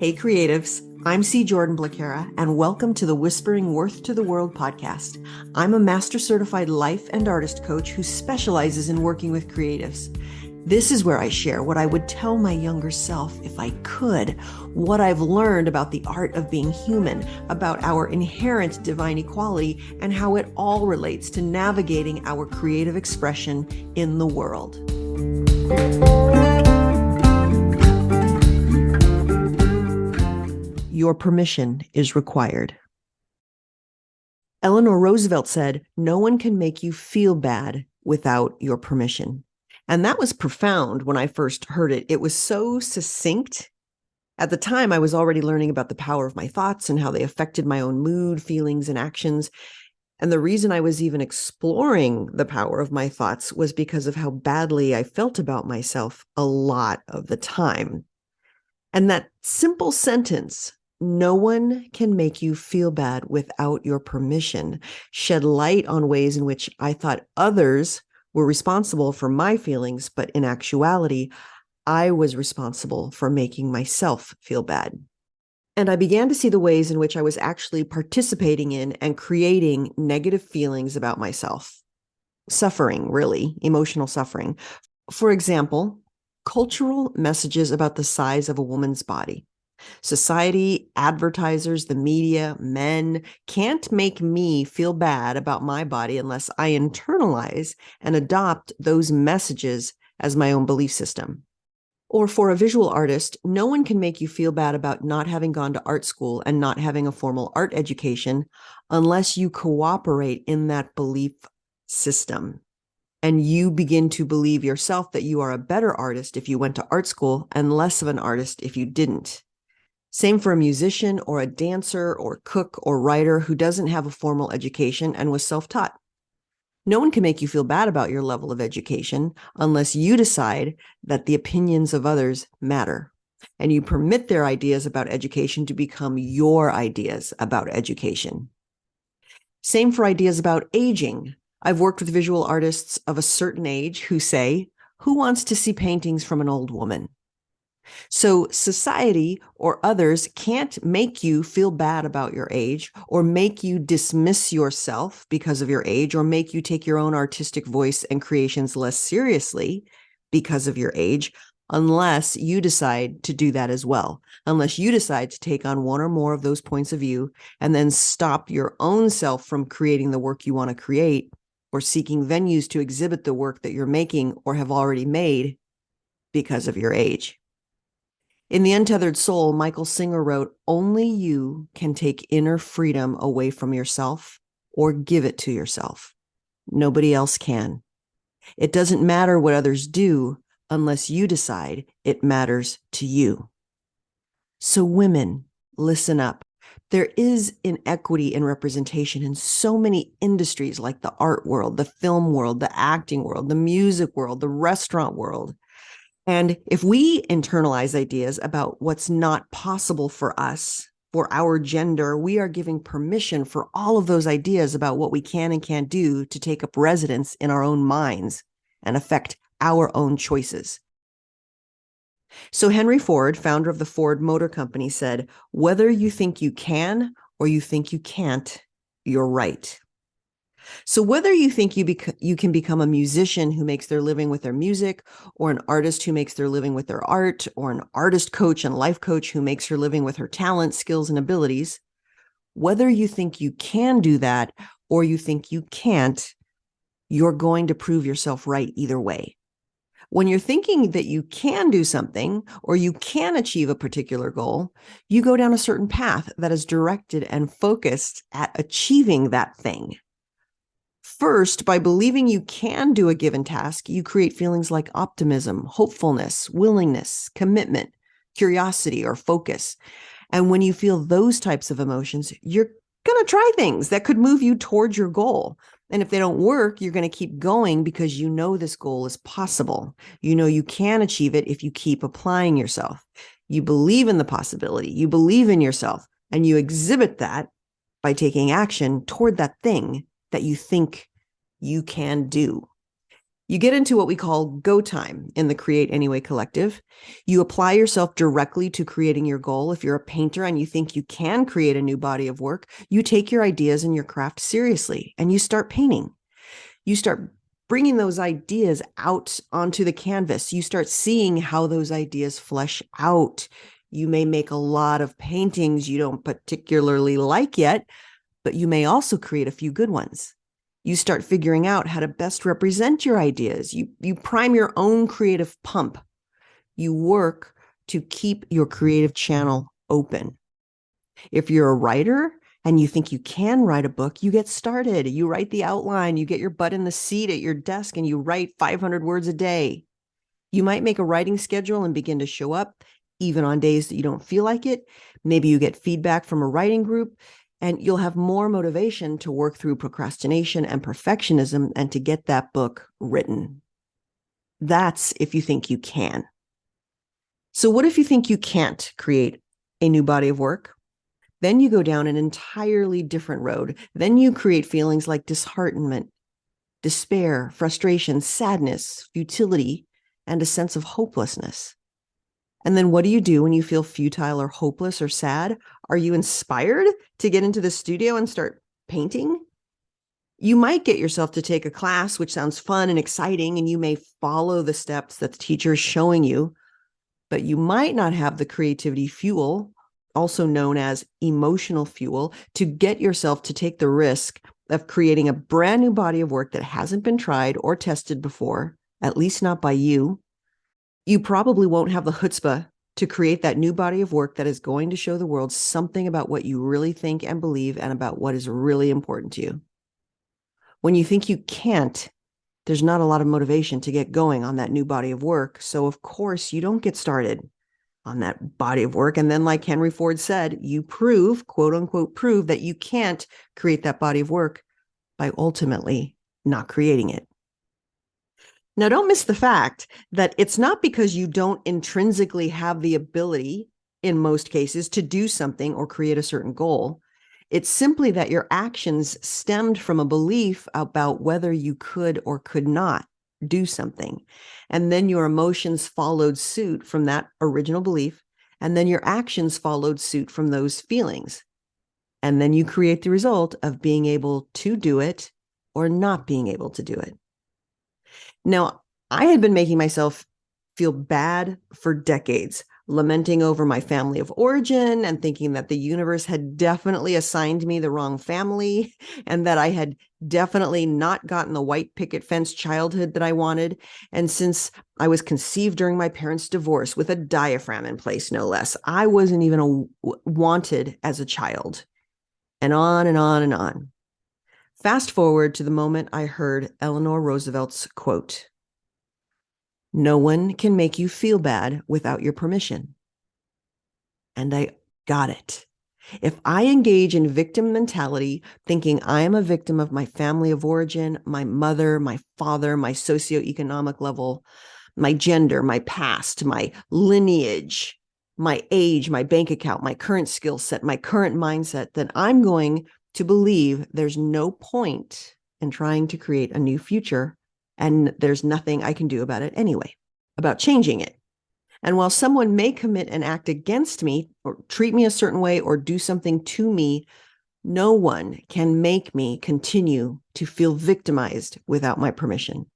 Hey creatives, I'm C. Jordan Blacara, and welcome to the Whispering Worth to the World podcast. I'm a master certified life and artist coach who specializes in working with creatives. This is where I share what I would tell my younger self if I could, what I've learned about the art of being human, about our inherent divine equality, and how it all relates to navigating our creative expression in the world. Your permission is required. Eleanor Roosevelt said, "No one can make you feel bad without your permission." And that was profound when I first heard it. It was so succinct. At the time, I was already learning about the power of my thoughts and how they affected my own mood, feelings, and actions. And the reason I was even exploring the power of my thoughts was because of how badly I felt about myself a lot of the time. And that simple sentence, "No one can make you feel bad without your permission," shed light on ways in which I thought others were responsible for my feelings, but in actuality, I was responsible for making myself feel bad. And I began to see the ways in which I was actually participating in and creating negative feelings about myself. Suffering, really, emotional suffering. For example, cultural messages about the size of a woman's body. Society, advertisers, the media, men can't make me feel bad about my body unless I internalize and adopt those messages as my own belief system. Or for a visual artist, no one can make you feel bad about not having gone to art school and not having a formal art education unless you cooperate in that belief system. And you begin to believe yourself that you are a better artist if you went to art school and less of an artist if you didn't. Same for a musician or a dancer or cook or writer who doesn't have a formal education and was self-taught. No one can make you feel bad about your level of education unless you decide that the opinions of others matter and you permit their ideas about education to become your ideas about education. Same for ideas about aging. I've worked with visual artists of a certain age who say, "Who wants to see paintings from an old woman?" So society or others can't make you feel bad about your age or make you dismiss yourself because of your age or make you take your own artistic voice and creations less seriously because of your age, unless you decide to do that as well, unless you decide to take on one or more of those points of view and then stop your own self from creating the work you want to create or seeking venues to exhibit the work that you're making or have already made because of your age. In The Untethered Soul, Michael Singer wrote, "Only you can take inner freedom away from yourself or give it to yourself. Nobody else can. It doesn't matter what others do unless you decide it matters to you." So women, listen up. There is inequity in representation in so many industries like the art world, the film world, the acting world, the music world, the restaurant world. And if we internalize ideas about what's not possible for us, for our gender, we are giving permission for all of those ideas about what we can and can't do to take up residence in our own minds and affect our own choices. So Henry Ford, founder of the Ford Motor Company, said, "Whether you think you can or you think you can't, you're right." So whether you think you can become a musician who makes their living with their music, or an artist who makes their living with their art, or an artist coach and life coach who makes her living with her talent, skills, and abilities, whether you think you can do that or you think you can't, you're going to prove yourself right either way. When you're thinking that you can do something or you can achieve a particular goal, you go down a certain path that is directed and focused at achieving that thing. First, by believing you can do a given task, you create feelings like optimism, hopefulness, willingness, commitment, curiosity, or focus. And when you feel those types of emotions, you're going to try things that could move you towards your goal. And if they don't work, you're going to keep going because you know this goal is possible. You know you can achieve it if you keep applying yourself. You believe in the possibility, you believe in yourself, and you exhibit that by taking action toward that thing that you think you can do. You get into what we call go time in the Create Anyway Collective. You apply yourself directly to creating your goal. If you're a painter and you think you can create a new body of work, you take your ideas and your craft seriously and you start painting. You start bringing those ideas out onto the canvas. You start seeing how those ideas flesh out. You may make a lot of paintings you don't particularly like yet, but you may also create a few good ones. You start figuring out how to best represent your ideas. You prime your own creative pump. You work to keep your creative channel open. If you're a writer and you think you can write a book, you get started. You write the outline, you get your butt in the seat at your desk and you write 500 words a day. You might make a writing schedule and begin to show up even on days that you don't feel like it. Maybe you get feedback from a writing group and you'll have more motivation to work through procrastination and perfectionism and to get that book written. That's if you think you can. So what if you think you can't create a new body of work? Then you go down an entirely different road. Then you create feelings like disheartenment, despair, frustration, sadness, futility, and a sense of hopelessness. And then what do you do when you feel futile or hopeless or sad? Are you inspired to get into the studio and start painting? You might get yourself to take a class, which sounds fun and exciting, and you may follow the steps that the teacher is showing you, but you might not have the creativity fuel, also known as emotional fuel, to get yourself to take the risk of creating a brand new body of work that hasn't been tried or tested before, at least not by you. You probably won't have the chutzpah to create that new body of work that is going to show the world something about what you really think and believe and about what is really important to you. When you think you can't, there's not a lot of motivation to get going on that new body of work. So of course you don't get started on that body of work. And then like Henry Ford said, you prove, quote unquote, prove that you can't create that body of work by ultimately not creating it. Now, don't miss the fact that it's not because you don't intrinsically have the ability, in most cases, to do something or create a certain goal. It's simply that your actions stemmed from a belief about whether you could or could not do something. And then your emotions followed suit from that original belief. And then your actions followed suit from those feelings. And then you create the result of being able to do it or not being able to do it. Now, I had been making myself feel bad for decades, lamenting over my family of origin and thinking that the universe had definitely assigned me the wrong family and that I had definitely not gotten the white picket fence childhood that I wanted. And since I was conceived during my parents' divorce with a diaphragm in place, no less, I wasn't even wanted as a child. And on and on and on. Fast forward to the moment I heard Eleanor Roosevelt's quote, "No one can make you feel bad without your permission." And I got it. If I engage in victim mentality, thinking I am a victim of my family of origin, my mother, my father, my socioeconomic level, my gender, my past, my lineage, my age, my bank account, my current skill set, my current mindset, then I'm going to believe there's no point in trying to create a new future, and there's nothing I can do about it anyway, about changing it. And while someone may commit an act against me or treat me a certain way or do something to me, no one can make me continue to feel victimized without my permission.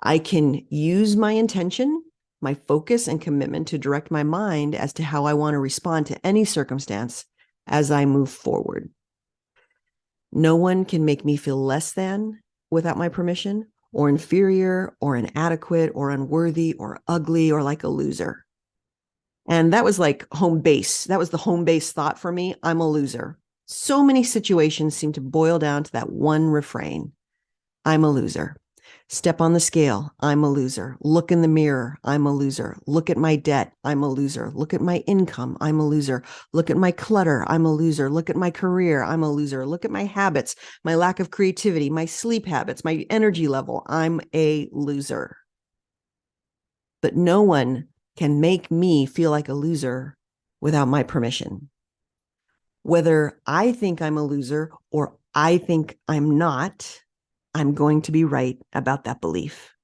I can use my intention, my focus and commitment to direct my mind as to how I want to respond to any circumstance as I move forward. No one can make me feel less than without my permission, or inferior, or inadequate, or unworthy, or ugly, or like a loser. And that was like home base. That was the home base thought for me. I'm a loser. So many situations seem to boil down to that one refrain. I'm a loser. Step on the scale. I'm a loser. Look in the mirror. I'm a loser. Look at my debt. I'm a loser. Look at my income. I'm a loser. Look at my clutter. I'm a loser. Look at my career. I'm a loser. Look at my habits, my lack of creativity, my sleep habits, my energy level. I'm a loser. But no one can make me feel like a loser without my permission. Whether I think I'm a loser or I think I'm not, I'm going to be right about that belief.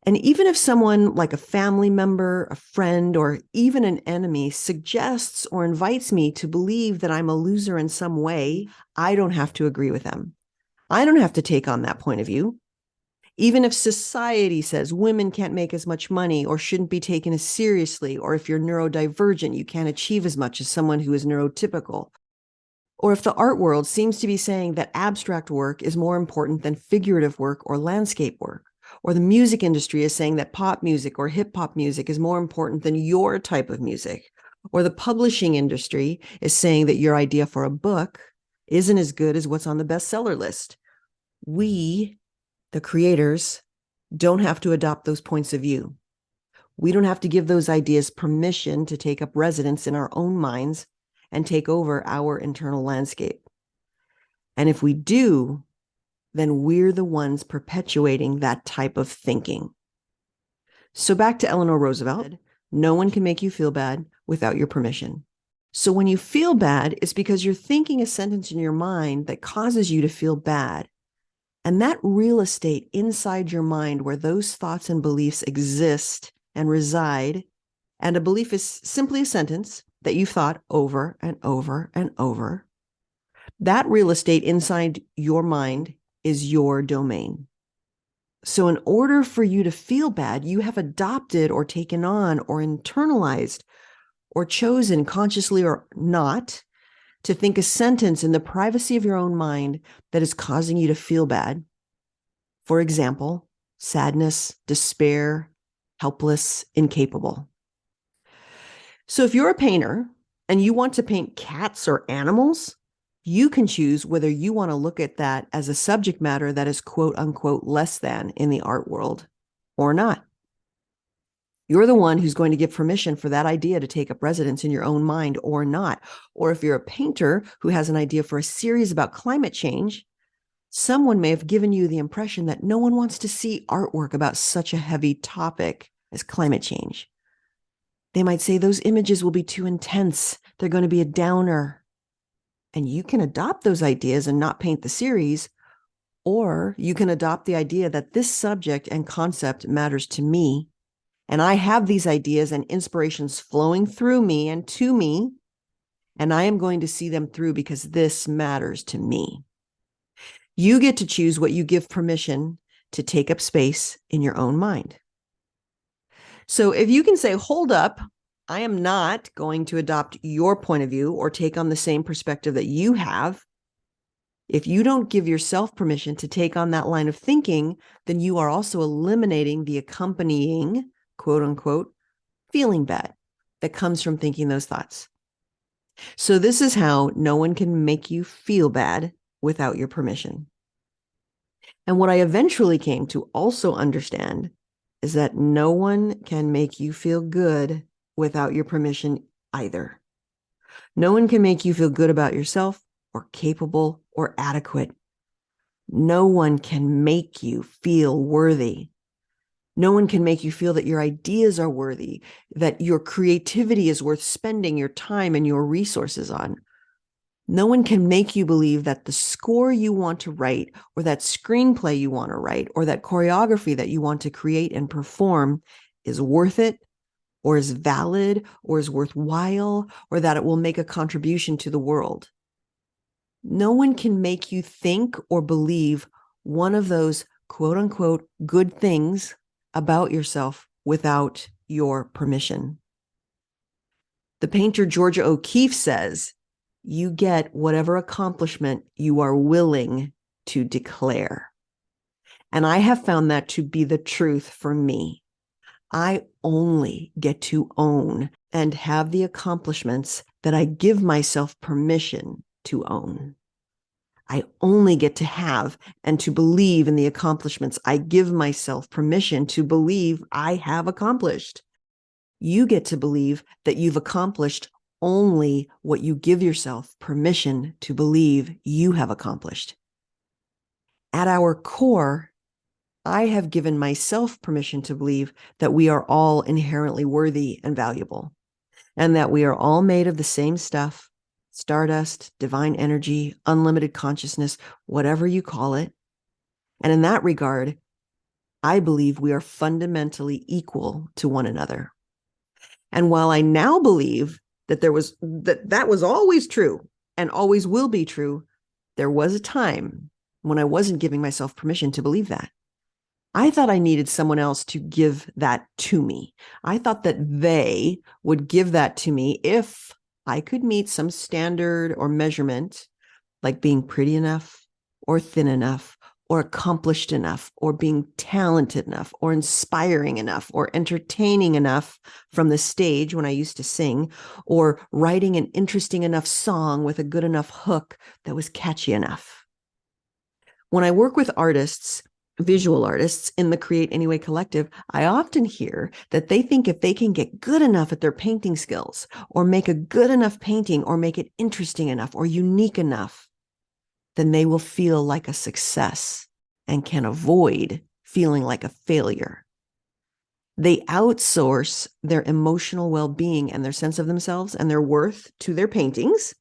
And even if someone like a family member, a friend, or even an enemy suggests or invites me to believe that I'm a loser in some way, I don't have to agree with them. I don't have to take on that point of view. Even if society says women can't make as much money or shouldn't be taken as seriously, or if you're neurodivergent, you can't achieve as much as someone who is neurotypical, or if the art world seems to be saying that abstract work is more important than figurative work or landscape work, or the music industry is saying that pop music or hip hop music is more important than your type of music, or the publishing industry is saying that your idea for a book isn't as good as what's on the bestseller list. We, the creators, don't have to adopt those points of view. We don't have to give those ideas permission to take up residence in our own minds and take over our internal landscape. And if we do, then we're the ones perpetuating that type of thinking. So back to Eleanor Roosevelt, no one can make you feel bad without your permission. So when you feel bad, it's because you're thinking a sentence in your mind that causes you to feel bad. And that real estate inside your mind where those thoughts and beliefs exist and reside, and a belief is simply a sentence that you've thought over and over and over, that real estate inside your mind is your domain. So in order for you to feel bad, you have adopted or taken on or internalized or chosen, consciously or not, to think a sentence in the privacy of your own mind that is causing you to feel bad. For example, sadness, despair, helpless, incapable. So if you're a painter and you want to paint cats or animals, you can choose whether you want to look at that as a subject matter that is quote unquote less than in the art world or not. You're the one who's going to give permission for that idea to take up residence in your own mind or not. Or if you're a painter who has an idea for a series about climate change, someone may have given you the impression that no one wants to see artwork about such a heavy topic as climate change. They might say those images will be too intense. They're going to be a downer. And you can adopt those ideas and not paint the series, or you can adopt the idea that this subject and concept matters to me. And I have these ideas and inspirations flowing through me and to me, and I am going to see them through because this matters to me. You get to choose what you give permission to take up space in your own mind. So if you can say, hold up, I am not going to adopt your point of view or take on the same perspective that you have. If you don't give yourself permission to take on that line of thinking, then you are also eliminating the accompanying, quote unquote, feeling bad that comes from thinking those thoughts. So this is how no one can make you feel bad without your permission. And what I eventually came to also understand is that no one can make you feel good without your permission either. No one can make you feel good about yourself or capable or adequate. No one can make you feel worthy. No one can make you feel that your ideas are worthy, that your creativity is worth spending your time and your resources on. No one can make you believe that the score you want to write, or that screenplay you want to write, or that choreography that you want to create and perform is worth it, or is valid, or is worthwhile, or that it will make a contribution to the world. No one can make you think or believe one of those quote unquote good things about yourself without your permission. The painter Georgia O'Keeffe says, you get whatever accomplishment you are willing to declare. And I have found that to be the truth for me. I only get to own and have the accomplishments that I give myself permission to own. I only get to have and to believe in the accomplishments I give myself permission to believe I have accomplished. You get to believe that you've accomplished only what you give yourself permission to believe you have accomplished. At our core, I have given myself permission to believe that we are all inherently worthy and valuable, and that we are all made of the same stuff, stardust, divine energy, unlimited consciousness, whatever you call it. And in that regard, I believe we are fundamentally equal to one another. And while I now believe that that was always true and always will be true, there was a time when I wasn't giving myself permission to believe that. I thought I needed someone else to give that to me. I thought that they would give that to me if I could meet some standard or measurement, like being pretty enough or thin enough or accomplished enough or being talented enough or inspiring enough or entertaining enough from the stage when I used to sing, or writing an interesting enough song with a good enough hook that was catchy enough. When I work with artists, visual artists in the Create Anyway collective, I often hear that they think if they can get good enough at their painting skills or make a good enough painting or make it interesting enough or unique enough, then they will feel like a success and can avoid feeling like a failure. They outsource their emotional well-being and their sense of themselves and their worth to their paintings,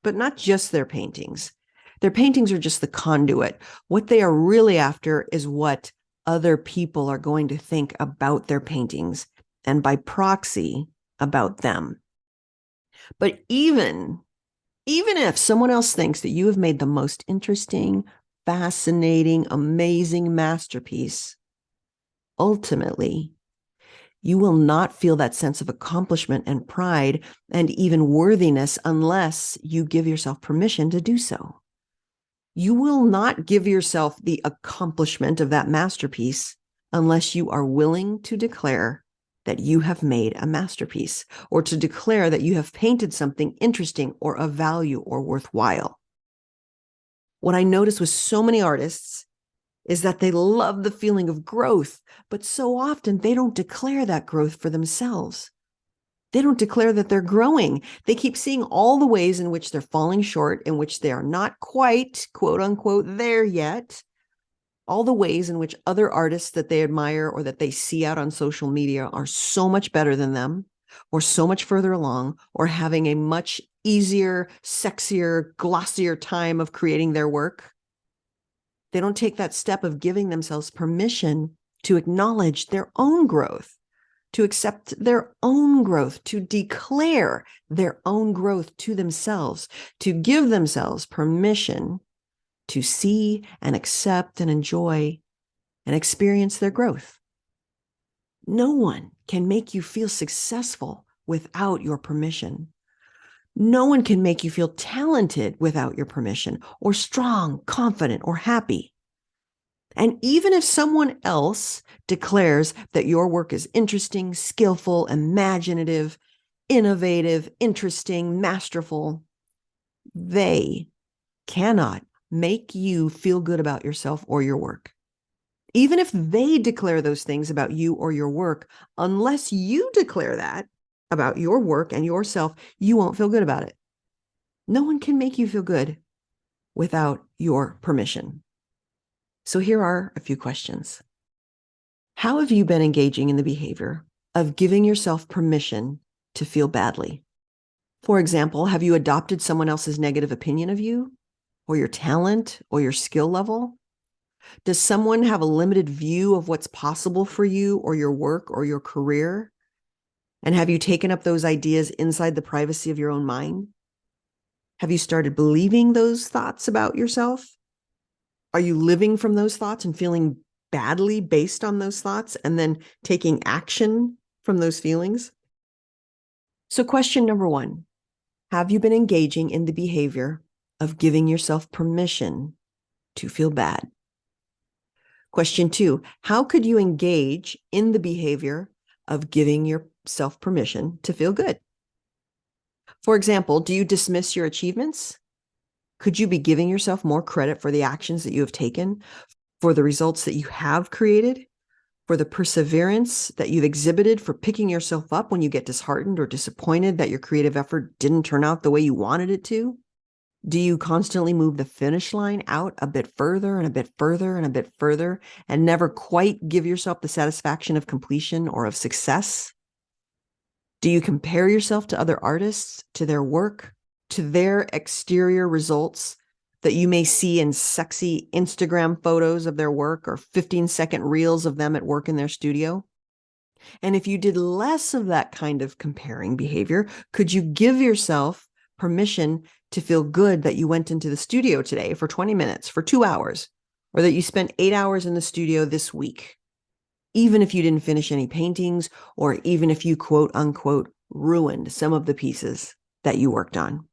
but not just their paintings. Their paintings are just the conduit. What they are really after is what other people are going to think about their paintings, and by proxy, about them. But even if someone else thinks that you have made the most interesting, fascinating, amazing masterpiece, ultimately, you will not feel that sense of accomplishment and pride and even worthiness unless you give yourself permission to do so. You will not give yourself the accomplishment of that masterpiece unless you are willing to declare that you have made a masterpiece, or to declare that you have painted something interesting or of value or worthwhile. What I notice with so many artists is that they love the feeling of growth, but so often they don't declare that growth for themselves. They don't declare that they're growing. They keep seeing all the ways in which they're falling short, in which they are not quite, quote unquote, there yet. All the ways in which other artists that they admire or that they see out on social media are so much better than them, or so much further along, or having a much easier, sexier, glossier time of creating their work. They don't take that step of giving themselves permission to acknowledge their own growth, to accept their own growth, to declare their own growth to themselves, to give themselves permission to see and accept and enjoy and experience their growth. No one can make you feel successful without your permission. No one can make you feel talented without your permission, or strong, confident, or happy. And even if someone else declares that your work is interesting, skillful, imaginative, innovative, interesting, masterful, they cannot make you feel good about yourself or your work. Even if they declare those things about you or your work, unless you declare that about your work and yourself, you won't feel good about it. No one can make you feel good without your permission. So here are a few questions. How have you been engaging in the behavior of giving yourself permission to feel badly? For example, have you adopted someone else's negative opinion of you, or your talent, or your skill level? Does someone have a limited view of what's possible for you or your work or your career? And have you taken up those ideas inside the privacy of your own mind? Have you started believing those thoughts about yourself? Are you living from those thoughts and feeling badly based on those thoughts and then taking action from those feelings? So question number 1, have you been engaging in the behavior of giving yourself permission to feel bad? Question 2, how could you engage in the behavior of giving yourself permission to feel good? For example, do you dismiss your achievements? Could you be giving yourself more credit for the actions that you have taken, for the results that you have created, for the perseverance that you've exhibited, for picking yourself up when you get disheartened or disappointed that your creative effort didn't turn out the way you wanted it to? Do you constantly move the finish line out a bit further and a bit further and a bit further and never quite give yourself the satisfaction of completion or of success? Do you compare yourself to other artists, to their work, to their exterior results, that you may see in sexy Instagram photos of their work or 15-second reels of them at work in their studio? And if you did less of that kind of comparing behavior, could you give yourself permission to feel good that you went into the studio today for 20 minutes, for 2 hours, or that you spent 8 hours in the studio this week, even if you didn't finish any paintings, or even if you quote unquote ruined some of the pieces that you worked on?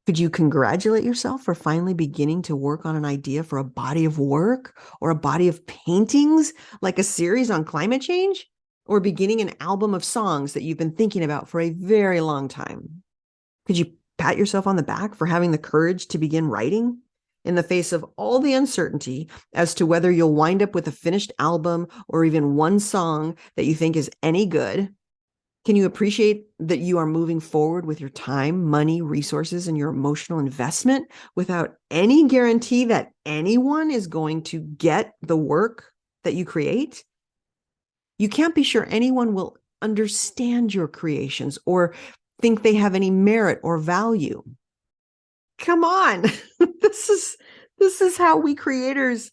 Could you congratulate yourself for finally beginning to work on an idea for a body of work or a body of paintings, like a series on climate change, or beginning an album of songs that you've been thinking about for a very long time? Could you pat yourself on the back for having the courage to begin writing in the face of all the uncertainty as to whether you'll wind up with a finished album or even one song that you think is any good? Can you appreciate that you are moving forward with your time, money, resources, and your emotional investment without any guarantee that anyone is going to get the work that you create? You can't be sure anyone will understand your creations or think they have any merit or value. Come on. This is how we creators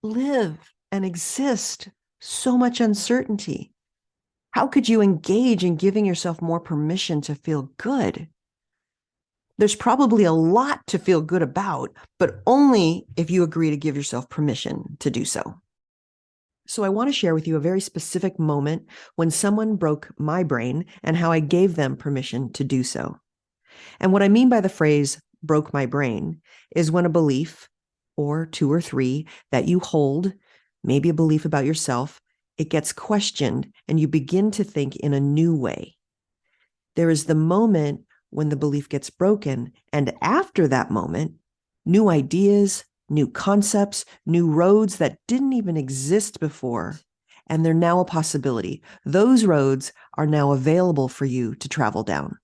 live and exist. So much uncertainty. How could you engage in giving yourself more permission to feel good? There's probably a lot to feel good about, but only if you agree to give yourself permission to do so. So I want to share with you a very specific moment when someone broke my brain and how I gave them permission to do so. And what I mean by the phrase broke my brain is when a belief, or two or three, that you hold, maybe a belief about yourself, it gets questioned and you begin to think in a new way. There is the moment when the belief gets broken, and after that moment, new ideas, new concepts, new roads that didn't even exist before, and they're now a possibility. Those roads are now available for you to travel down.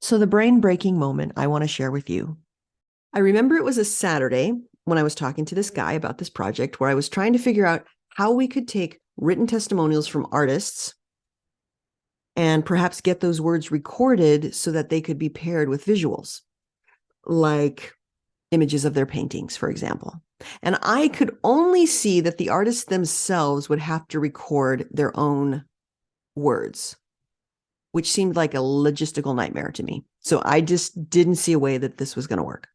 So the brain-breaking moment I want to share with you. I remember it was a Saturday when I was talking to this guy about this project where I was trying to figure out how we could take written testimonials from artists and perhaps get those words recorded so that they could be paired with visuals, like images of their paintings, for example. And I could only see that the artists themselves would have to record their own words, which seemed like a logistical nightmare to me. So I just didn't see a way that this was going to work.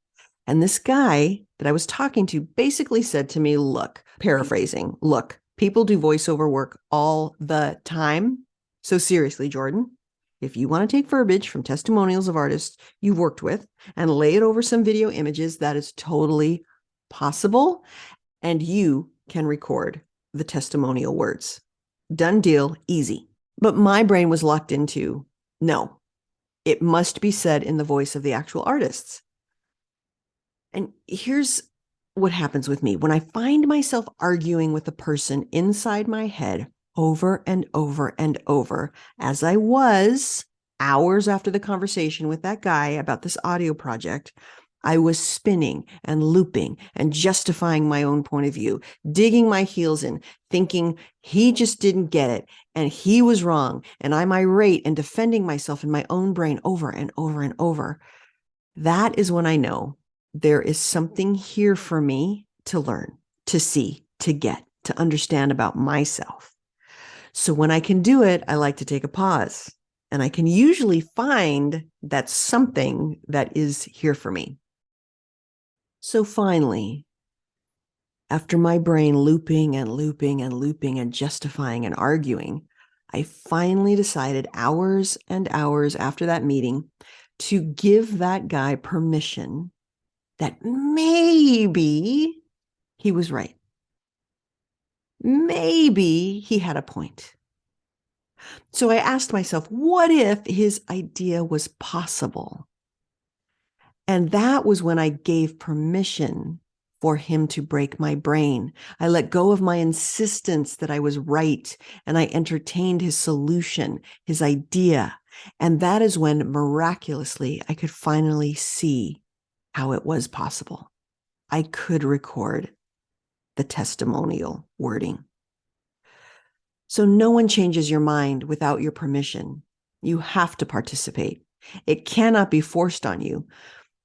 And this guy that I was talking to basically said to me, look, paraphrasing, look, people do voiceover work all the time. So seriously, Jordan, if you want to take verbiage from testimonials of artists you've worked with and lay it over some video images, that is totally possible. And you can record the testimonial words. Done deal, easy. But my brain was locked into, no, it must be said in the voice of the actual artists. And here's what happens with me. When I find myself arguing with a person inside my head over and over and over, as I was hours after the conversation with that guy about this audio project, I was spinning and looping and justifying my own point of view, digging my heels in, thinking he just didn't get it and he was wrong. And I'm irate and defending myself in my own brain over and over and over. That is when I know there is something here for me to learn, to see, to get, to understand about myself. So when I can do it, I like to take a pause, and I can usually find that something that is here for me. So finally, after my brain looping and looping and looping and justifying and arguing, I finally decided hours and hours after that meeting to give that guy permission that maybe he was right. Maybe he had a point. So I asked myself, what if his idea was possible? And that was when I gave permission for him to break my brain. I let go of my insistence that I was right, and I entertained his solution, his idea. And that is when miraculously I could finally see how it was possible. I could record the testimonial wording. So no one changes your mind without your permission. You have to participate. It cannot be forced on you.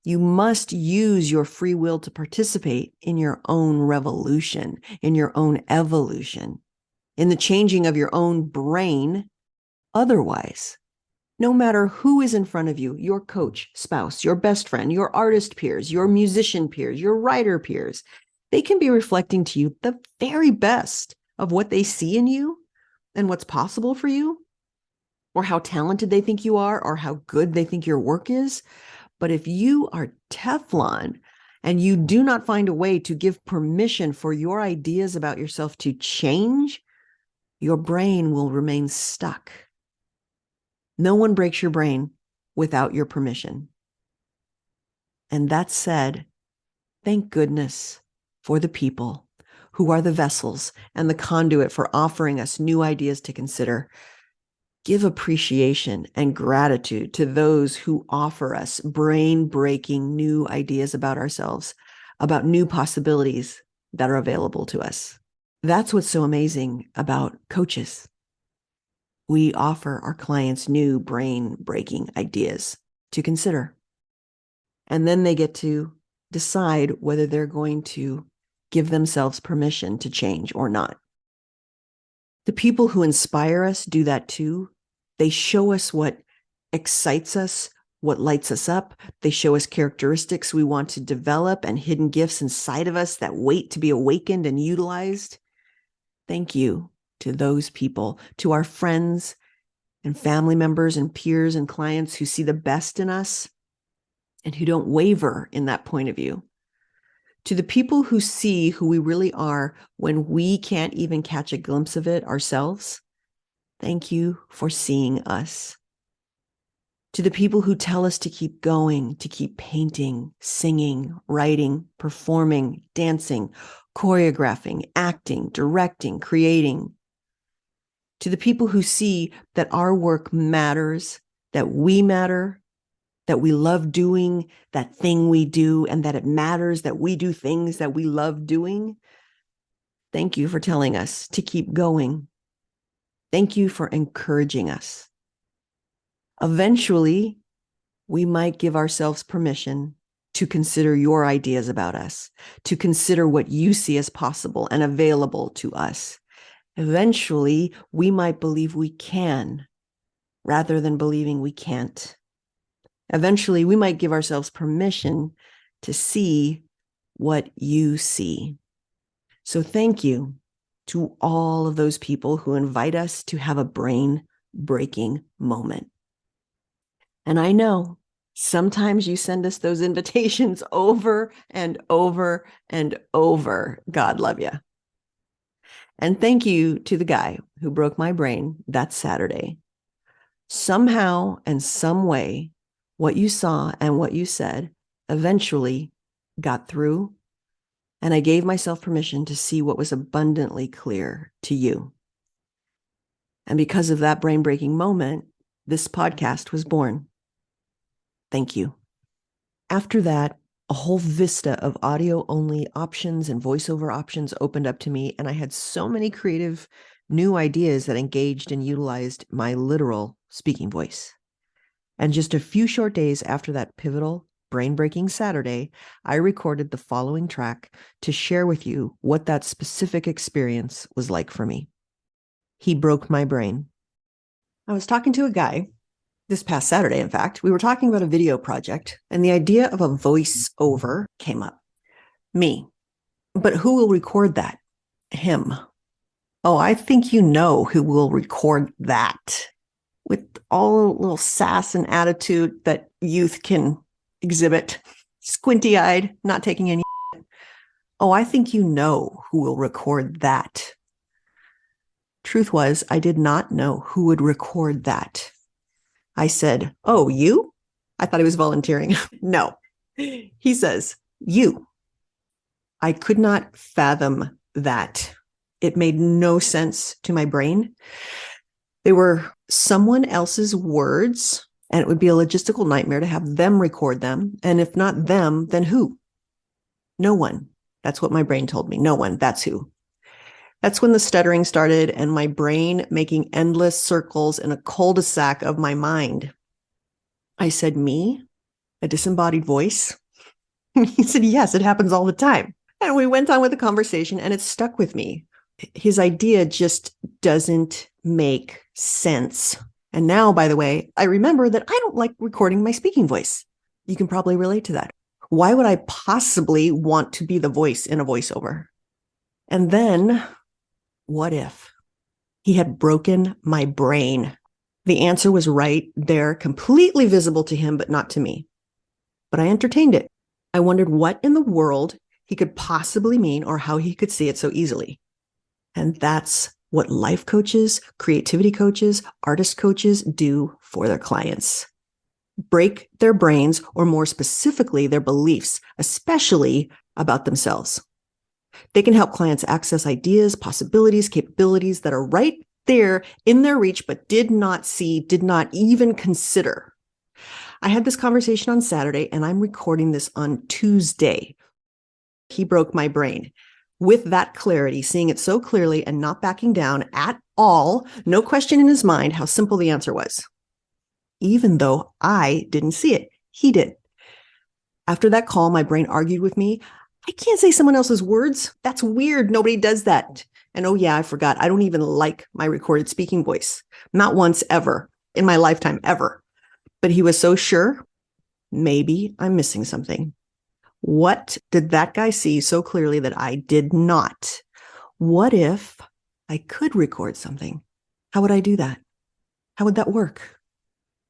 You must use your free will to participate in your own revolution, in your own evolution, in the changing of your own brain. Otherwise, no matter who is in front of you, your coach, spouse, your best friend, your artist peers, your musician peers, your writer peers, they can be reflecting to you the very best of what they see in you and what's possible for you, or how talented they think you are, or how good they think your work is. But if you are Teflon and you do not find a way to give permission for your ideas about yourself to change, your brain will remain stuck. No one breaks your brain without your permission. And that said, thank goodness for the people who are the vessels and the conduit for offering us new ideas to consider. Give appreciation and gratitude to those who offer us brain-breaking new ideas about ourselves, about new possibilities that are available to us. That's what's so amazing about coaches. We offer our clients new brain-breaking ideas to consider. And then they get to decide whether they're going to give themselves permission to change or not. The people who inspire us do that too. They show us what excites us, what lights us up. They show us characteristics we want to develop and hidden gifts inside of us that wait to be awakened and utilized. Thank you to those people, to our friends and family members and peers and clients who see the best in us and who don't waver in that point of view. To the people who see who we really are when we can't even catch a glimpse of it ourselves, thank you for seeing us. To the people who tell us to keep going, to keep painting, singing, writing, performing, dancing, choreographing, acting, directing, creating. To the people who see that our work matters, that we matter, that we love doing that thing we do, and that it matters that we do things that we love doing. Thank you for telling us to keep going. Thank you for encouraging us. Eventually, we might give ourselves permission to consider your ideas about us, to consider what you see as possible and available to us. Eventually, we might believe we can rather than believing we can't. Eventually, we might give ourselves permission to see what you see. So thank you to all of those people who invite us to have a brain-breaking moment. And I know sometimes you send us those invitations over and over and over. God love you. And thank you to the guy who broke my brain that Saturday. Somehow and some way, what you saw and what you said eventually got through, and I gave myself permission to see what was abundantly clear to you. And because of that brain-breaking moment, this podcast was born. Thank you. After that, a whole vista of audio-only options and voiceover options opened up to me, and I had so many creative new ideas that engaged and utilized my literal speaking voice. And just a few short days after that pivotal, brain-breaking Saturday, I recorded the following track to share with you what that specific experience was like for me. He broke my brain. I was talking to a guy this past Saturday, in fact. We were talking about a video project, and the idea of a voiceover came up. Me. But who will record that? Him. Oh, I think you know who will record that. With all the little sass and attitude that youth can exhibit. Squinty-eyed, not taking any. Oh, I think you know who will record that. Truth was, I did not know who would record that. I said, oh, you? I thought he was volunteering. No. He says, you. I could not fathom that. It made no sense to my brain. They were someone else's words, and it would be a logistical nightmare to have them record them. And if not them, then who? No one. That's what my brain told me. No one. That's who. That's when the stuttering started and my brain making endless circles in a cul-de-sac of my mind. I said, me? a disembodied voice? He said, yes, it happens all the time. And we went on with the conversation and it stuck with me. His idea just doesn't make sense. And now, by the way, I remember that I don't like recording my speaking voice. You can probably relate to that. Why would I possibly want to be the voice in a voiceover? And then, what if he had broken my brain? The answer was right there, completely visible to him, but not to me. But I entertained it. I wondered what in the world he could possibly mean or how he could see it so easily. And that's what life coaches, creativity coaches, artist coaches do for their clients. Break their brains, or more specifically, their beliefs, especially about themselves. They can help clients access ideas, possibilities, capabilities that are right there in their reach, but did not see, did not even consider. I had this conversation on Saturday, and I'm recording this on Tuesday. He broke my brain. With that clarity, seeing it so clearly and not backing down at all, no question in his mind how simple the answer was. Even though I didn't see it, he did. After that call, my brain argued with me. I can't say someone else's words. That's weird. Nobody does that. And oh yeah, I forgot. I don't even like my recorded speaking voice. Not once ever in my lifetime, ever. But he was so sure. Maybe I'm missing something. What did that guy see so clearly that I did not? What if I could record something? How would I do that? How would that work?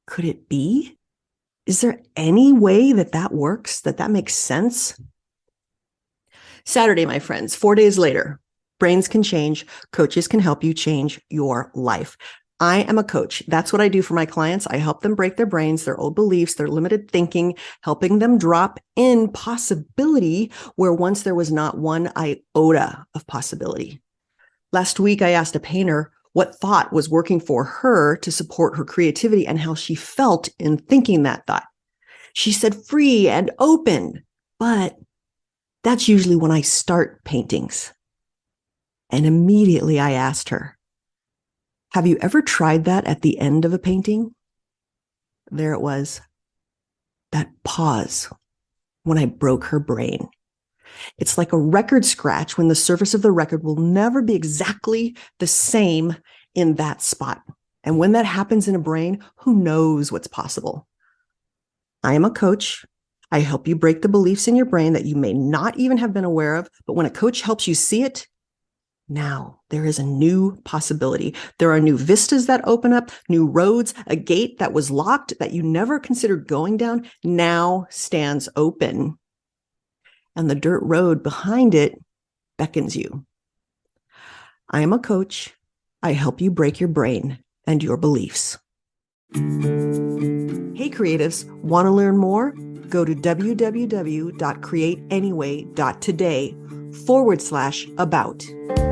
Could it be? Is there any way that that works, that makes sense? Saturday, my friends, 4 days later, brains can change. Coaches can help you change your life. I am a coach. That's what I do for my clients. I help them break their brains, their old beliefs, their limited thinking, helping them drop in possibility where once there was not one iota of possibility. Last week, I asked a painter what thought was working for her to support her creativity and how she felt in thinking that thought. She said free and open, but that's usually when I start paintings. And immediately I asked her, have you ever tried that at the end of a painting? There it was, that pause when I broke her brain. It's like a record scratch when the surface of the record will never be exactly the same in that spot. And when that happens in a brain, who knows what's possible? I am a coach. I help you break the beliefs in your brain that you may not even have been aware of. But when a coach helps you see it, now there is a new possibility. There are new vistas that open up, new roads, a gate that was locked that you never considered going down now stands open. And the dirt road behind it beckons you. I am a coach. I help you break your brain and your beliefs. Hey creatives, want to learn more? Go to www.createanyway.today/about.